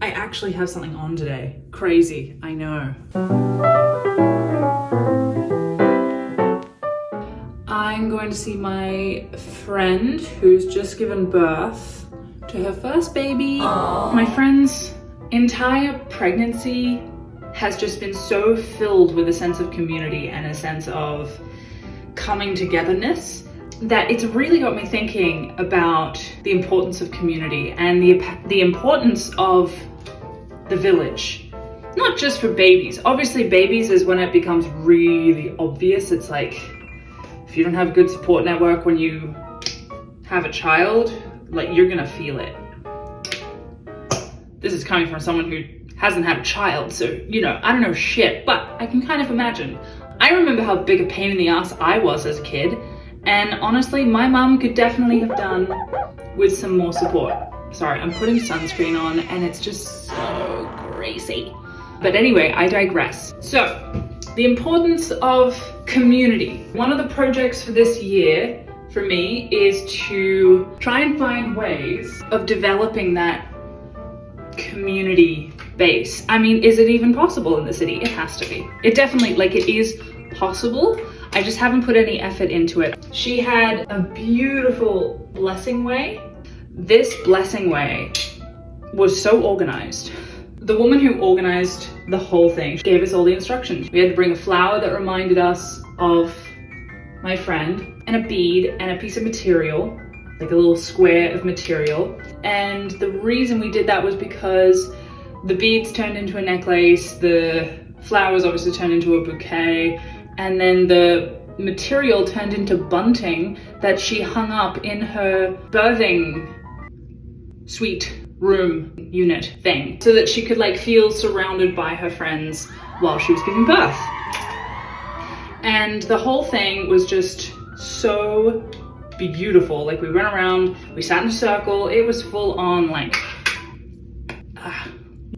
I actually have something on today. Crazy, I know. I'm going to see my friend who's just given birth to her first baby. Aww. My friend's entire pregnancy has just been so filled with a sense of community and a sense of coming togetherness that it's really got me thinking about the importance of community and the importance of the village. Not just for babies. Obviously babies is when it becomes really obvious. It's like, if you don't have a good support network when you have a child, like you're gonna feel it. This is coming from someone who hasn't had a child, so, you know, I don't know shit, but I can kind of imagine. I remember how big a pain in the ass I was as a kid, and honestly, my mum could definitely have done with some more support. Sorry, I'm putting sunscreen on and it's just so crazy. But anyway, I digress. So, the importance of community. One of the projects for this year for me is to try and find ways of developing that community base. I mean, is it even possible in the city? It has to be. It definitely, like, it is possible. I just haven't put any effort into it. She had a beautiful blessing way. This blessing way was so organized. The woman who organized the whole thing gave us all the instructions. We had to bring a flower that reminded us of my friend, and a bead, and a piece of material, like a little square of material. And the reason we did that was because the beads turned into a necklace, the flowers obviously turned into a bouquet, and then the material turned into bunting that she hung up in her birthing suite room unit thing, so that she could like feel surrounded by her friends while she was giving birth. And the whole thing was just so beautiful. Like, we went around, we sat in a circle, it was full on like,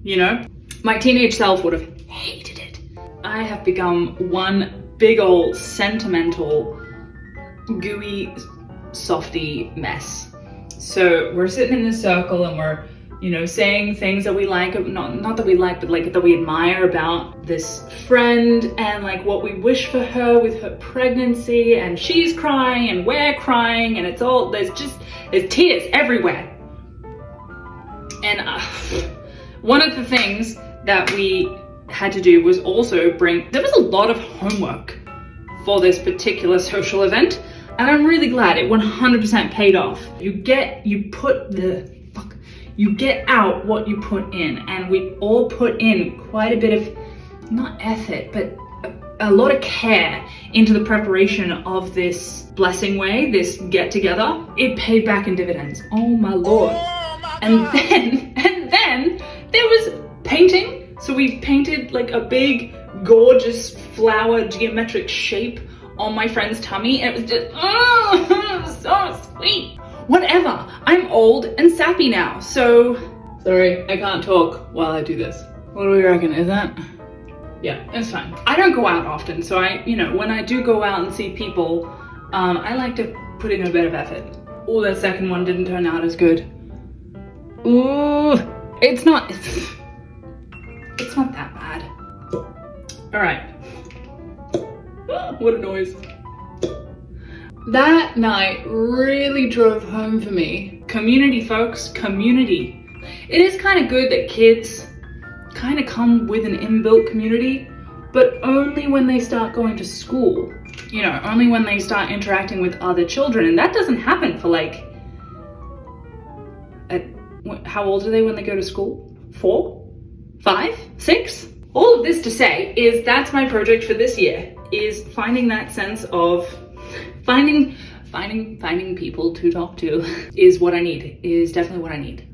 you know, my teenage self would have hated it. I have become one big old sentimental, gooey, softy mess. So we're sitting in this circle and we're, you know, saying things that we like, not that we like, but like that we admire about this friend, and like what we wish for her with her pregnancy, and she's crying and we're crying, and it's all, there's tears everywhere. And one of the things that we had to do was also there was a lot of homework for this particular social event, and I'm really glad it 100% paid off. You get out what you put in, and we all put in quite a bit of, not effort, but a lot of care into the preparation of this blessing way, this get together. It paid back in dividends. Oh my Lord. And then there was painting. So we painted like a big, gorgeous flower geometric shape on my friend's tummy, and it was just, oh, so sweet. Whatever, I'm old and sappy now, so... Sorry, I can't talk while I do this. What do we reckon, is that? Yeah, it's fine. I don't go out often, so when I do go out and see people, I like to put in a bit of effort. Oh, that second one didn't turn out as good. Ooh, it's not that bad. All right. What a noise. That night really drove home for me. Community, folks, community. It is kind of good that kids kind of come with an inbuilt community, but only when they start going to school. You know, only when they start interacting with other children, and that doesn't happen for like, how old are they when they go to school? 4? 5? 6? All of this to say is that's my project for this year, is finding that sense of finding people to talk to is what I need, is definitely what I need.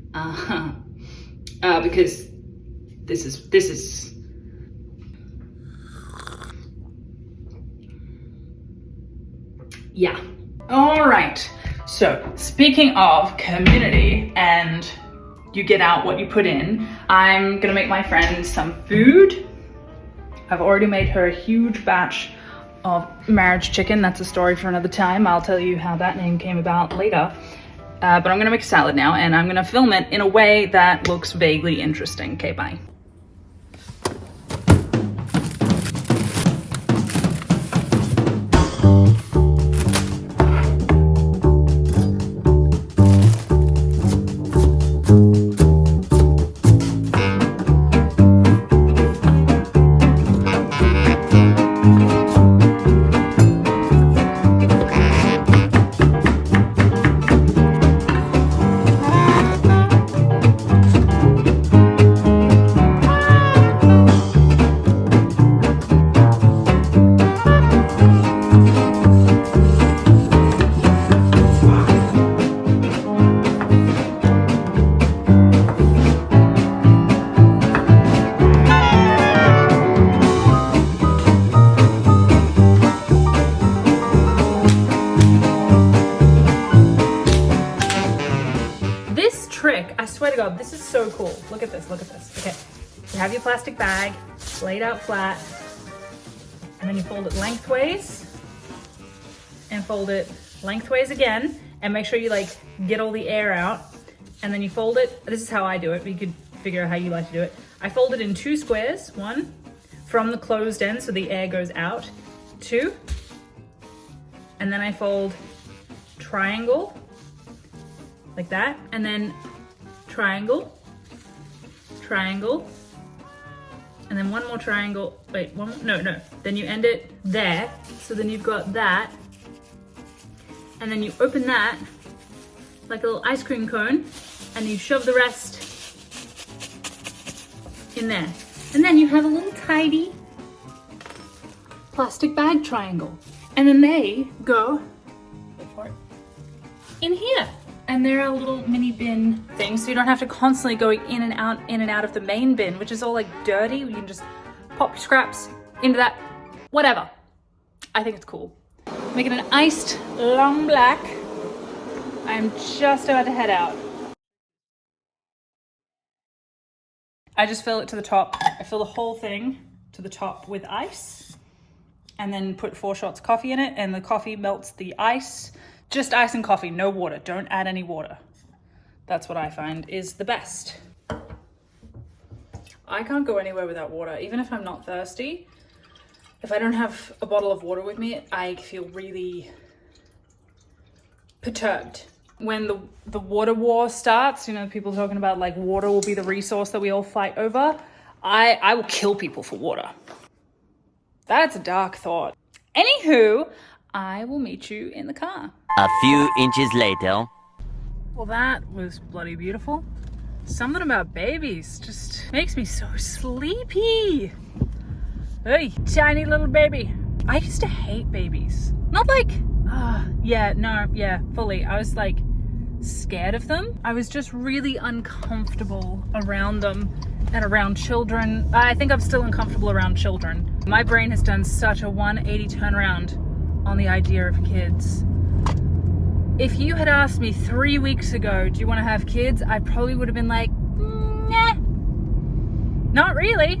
Because this is yeah. All right. So speaking of community and you get out what you put in, I'm gonna make my friend some food. I've already made her a huge batch of marriage chicken. That's a story for another time. I'll tell you how that name came about later. but I'm gonna make a salad now, and I'm gonna film it in a way that looks vaguely interesting. Okay, bye. I swear to God, this is so cool. Look at this, look at this. Okay, you have your plastic bag laid out flat, and then you fold it lengthways, and fold it lengthways again, and make sure you like get all the air out, and then you fold it. This is how I do it, but you could figure out how you like to do it. I fold it in 2 squares, 1 from the closed end so the air goes out, 2, and then I fold triangle, like that, and then triangle, triangle, and then 1 more triangle, wait, one more, no, then you end it there, so then you've got that, and then you open that like a little ice cream cone, and you shove the rest in there. And then you have a little tidy plastic bag triangle. And then they go, wait for it, in here. And there are little mini bin things, so you don't have to constantly go in and out of the main bin, which is all like dirty. You can just pop your scraps into that, whatever. I think it's cool. Making an iced long black. I'm just about to head out. I just fill it to the top. I fill the whole thing to the top with ice, and then put 4 shots of coffee in it, and the coffee melts the ice. Just ice and coffee, no water. Don't add any water. That's what I find is the best. I can't go anywhere without water, even if I'm not thirsty. If I don't have a bottle of water with me, I feel really perturbed. When the water war starts, you know, people talking about like water will be the resource that we all fight over. I will kill people for water. That's a dark thought. Anywho, I will meet you in the car. A few inches later. Well, that was bloody beautiful. Something about babies just makes me so sleepy. Hey, tiny little baby. I used to hate babies. Not like, fully. I was like scared of them. I was just really uncomfortable around them and around children. I think I'm still uncomfortable around children. My brain has done such a 180 turnaround on the idea of kids. If you had asked me 3 weeks ago, do you want to have kids? I probably would have been like, nah, not really.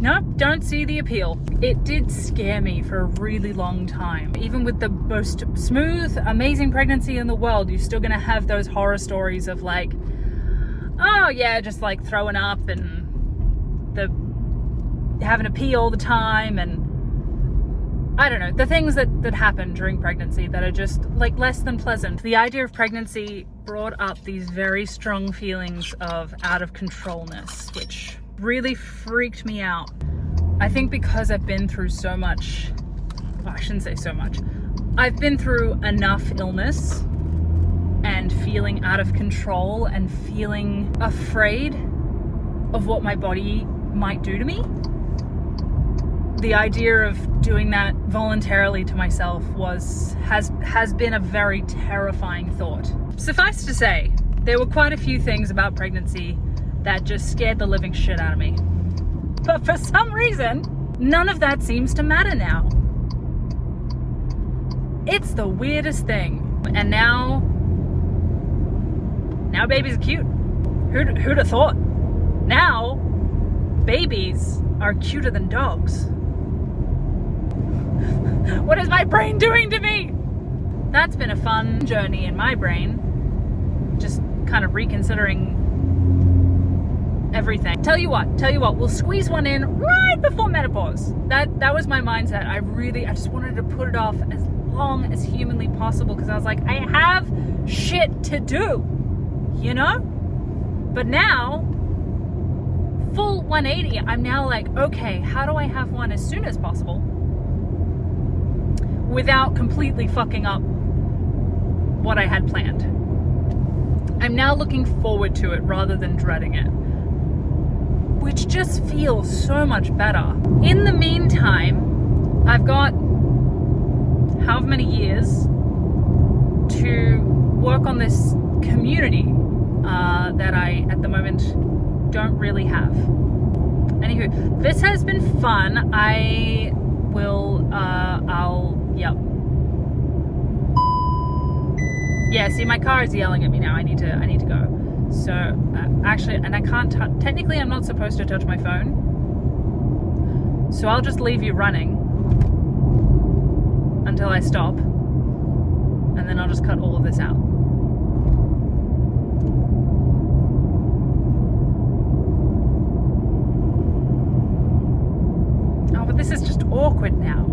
Nope, don't see the appeal. It did scare me for a really long time. Even with the most smooth, amazing pregnancy in the world, you're still gonna have those horror stories of like, oh yeah, just like throwing up and having to pee all the time, and I don't know, the things that happen during pregnancy that are just like less than pleasant. The idea of pregnancy brought up these very strong feelings of out of controlness, which really freaked me out. I think because I've been through so much, well, I shouldn't say so much, I've been through enough illness and feeling out of control and feeling afraid of what my body might do to me. The idea of doing that voluntarily to myself has been a very terrifying thought. Suffice to say, there were quite a few things about pregnancy that just scared the living shit out of me. But for some reason, none of that seems to matter now. It's the weirdest thing. And now babies are cute. Who'd have thought? Now, babies are cuter than dogs. What is my brain doing to me? that's been a fun journey in my brain. Just kind of reconsidering everything. Tell you what, we'll squeeze one in right before menopause. That was my mindset. I just wanted to put it off as long as humanly possible because I was like, I have shit to do, you know? But now, full 180, I'm now like, okay, how do I have one as soon as possible without completely fucking up what I had planned? I'm now looking forward to it rather than dreading it, which just feels so much better. In the meantime, I've got however many years to work on this community that I, at the moment, don't really have. Anywho, this has been fun. Yeah, see, my car is yelling at me now. I need to go. So, actually, and I can't technically I'm not supposed to touch my phone. So I'll just leave you running until I stop. And then I'll just cut all of this out. Oh, but this is just awkward now.